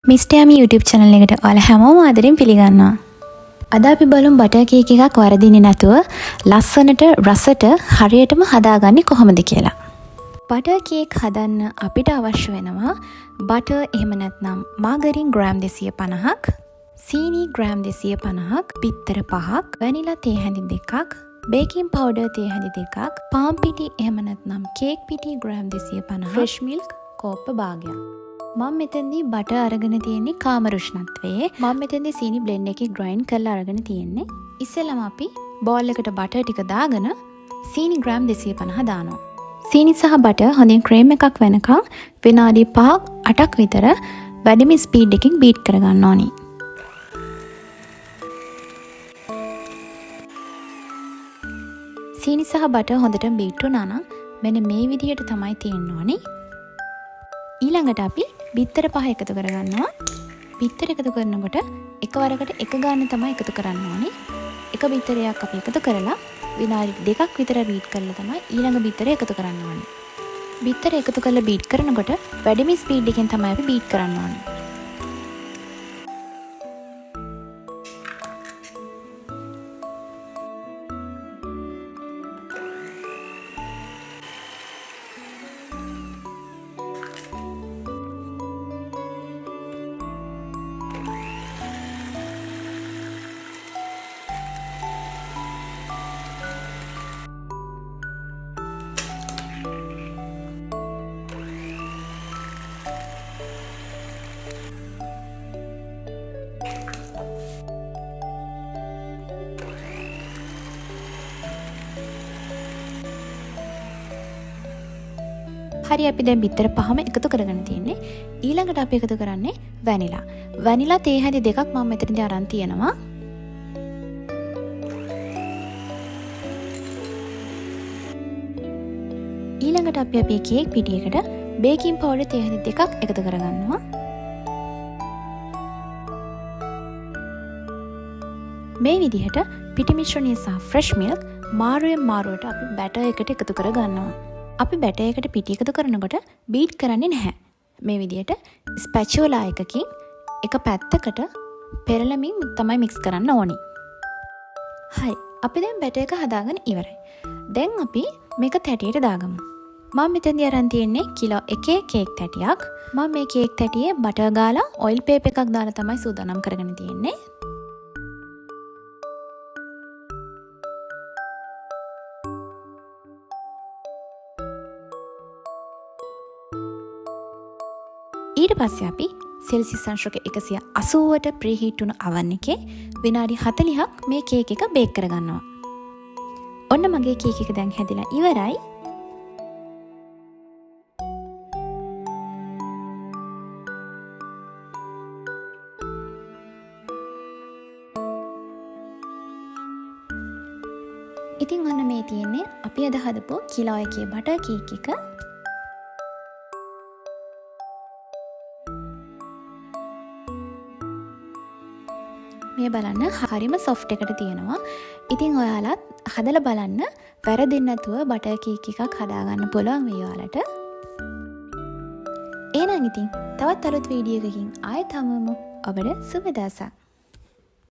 Mister යමි YouTube channel එකට ඔයාලා හැමෝම ආදරෙන් පිළිගන්නවා. අද අපි බලමු බටර් කේක් එකක් වරදින්නේ නැතුව ලස්සනට රසට හරියටම හදාගන්නේ කොහොමද කියලා. බටර් කේක් හදන්න අපිට අවශ්‍ය වෙනවා බටර් එහෙම නැත්නම් මාගරින් ග්‍රෑම් 250ක්, සීනි ග්‍රෑම් 250ක්, බිත්තර 5ක්, වැනිලා තේ හැඳි 2ක්, බේකින් පවුඩර් තේ හැඳි 2ක්, පාන් පිටි එහෙම නැත්නම් කේක් පිටි ග්‍රෑම් 250, ෆ්‍රෙෂ් මිල්ක් කෝප්ප භාගයක්. මම මෙතෙන්දී බටර් අරගෙන තියෙන්නේ කාමර උෂ්ණත්වයේ. මම මෙතෙන්දී සීනි බ්ලෙන්ඩ් එකේ ග්‍රයින්ඩ් කරලා අරගෙන තියෙන්නේ. ඉස්සෙල්ලාම අපි බෝල් එකට බටර් ටික දාගෙන සීනි ග්‍රෑම් 250 දානවා. සීනි සහ බටර් හොඳින් ක්‍රීම් එකක් වෙනකන් විනාඩි 5ක් 8ක් විතර වැඩිම ස්පීඩ් එකකින් බීට් කරගන්න ඕනි. සීනි සහ බටර් හොඳට බීට් වුණා නම් මෙන්න මේ විදිහට තමයි තියෙන්න ඕනි. ඊළඟට අපි බිත්තර 5 එකතු කරගන්නවා. බිත්තර එකතු කරනකොට එකවරකට එක ගානේ තමයි එකතු කරන්න ඕනේ. එක බිත්තරයක් අපි එකතු කරලා විනාඩි 2ක් විතර බීට් කරලා තමයි ඊළඟ බිත්තරය එකතු කරන්න ඕනේ. බිත්තර එකතු කරලා බීට් කරනකොට වැඩිම ස්පීඩ් එකෙන් තමයි අපි බීට් කරන්න ඕනේ. හරි අපි දැන් බිත්තර පහම එකතු කරගෙන තියෙන්නේ. ඊළඟට අපි එකතු කරන්නේ වැනිලා. වැනිලා තේ හැඳි 2ක් මම මෙතනදී අරන් තියෙනවා. ඊළඟට අපි අපේ කේක් පිටියකට බේකින් පවුඩර් තේ හැඳි 2ක් එකතු කරගන්නවා. මේ විදිහට පිටි මිශ්‍රණය සහ ෆ්‍රෙෂ් මිල්ක් මාරුවෙන් මාරුවට අපි බැටර් එකට එකතු කරගන්නවා. අපි බැටර් එකට පිටි එකතු කරනකොට බීට් කරන්නේ නැහැ. මේ විදිහට ස්පැචුලා එකකින් එක පැත්තකට පෙරලමින් තමයි මික්ස් කරන්න ඕනි. හරි. අපි දැන් බැටර් එක හදාගෙන ඉවරයි. දැන් අපි මේක තැටියට දාගමු. මම මෙතනදී අරන් තියෙන්නේ කිලෝ 1 කේක් තැටියක්. මම මේ කේක් තැටියේ බටර් ගාලා ඔයිල් පේපර් එකක් දාලා තමයි සූදානම් කරගෙන තියෙන්නේ. ඊට පස්සේ අපි සෙල්සියස් අංශක 180ට ප්‍රීහීට් වුණු oven එකේ විනාඩි 40ක් මේ කේක් එක බේක් කරගන්නවා. ඔන්න මගේ කේක් එක දැන් හැදිලා ඉවරයි. ඉතින් ඔන්න මේ තියෙන්නේ අපි අද හදපු කිලෝ 1 බටර් කේක් එක. මේ බලන්න හරිම සොෆ්ට් එකට තියෙනවා. ඉතින් ඔයාලත් හදලා බලන්න වැරදෙන්නේ නැතුව බටර් කේක් එකක් හදාගන්න පුළුවන් මේ ඔයාලට. එහෙනම් ඉතින් තවත් අලුත් වීඩියෝ එකකින් ආයෙත් හමුවෙමු. ඔබට සුබ දවසක්.